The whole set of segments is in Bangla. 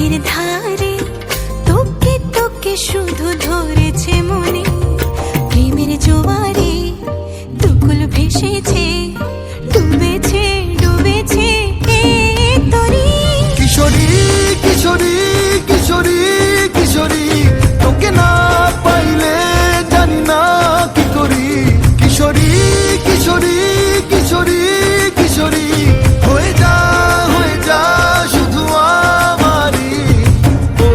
প্রেমের ধারে তোকে তোকে শুধু ধরেছে মনে, প্রেমের জোয়ারে দুকুল ভেসেছে, ডুবেছে ডুবেছে তরি। কিশোরী কিশোরী কিশোরী কিশোরী, তোকে না পাইলে জানি না কি করি। কিশোরী কিশোরী কিশোরী কিশোরী, হয়ে যা শুধু আমারই। ও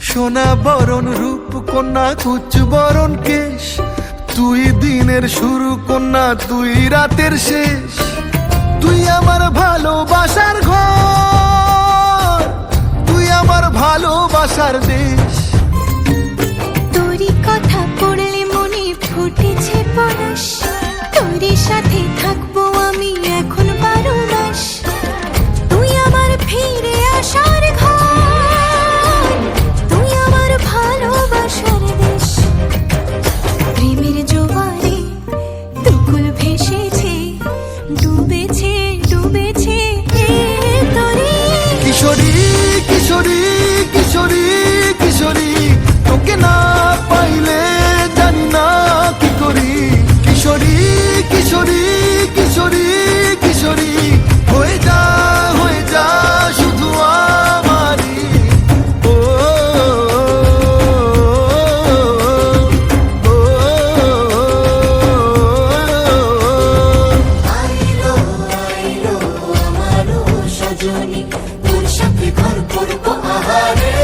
সোনা বরণ রূপ কন্যা কুচ বরণ কেশ, তুই দিনের শুরু কন্যা তুই রাতের শেষ। তুই আমার ভালোবাসার ঘর, তুই আমার ভালোবাসার দেশ। তোরই কথা পড়লে মনে ফুটেছে পরশ, তোরই সাথে থাকবো আমি এখন 12 মাস। তুই আমার ফিরে আসার ঘর, তুই আমার ভালোবাসার দেশ। প্রেমের জোয়ারে দুকুল ভেসেছে, ডুবেছে ডুবেছে তরি। কিশোরী কিশোরী কিশোরী কিশোরী, তোকে না পাইলে জানি না কি করি। কিশোরী কিশোরী কিশোরী কিশোরী, হয়ে যা শুধু আমারই। ও আইলো আইলো আমারও সজনী, তোর সাথে ঘর করবো আহারে।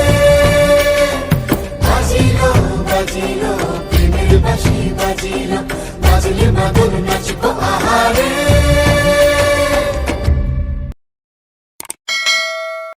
বাজিলো বাজিলো প্রেমের বাঁশি বাজিলো, বাজলে মাদল নাচবো আহারে।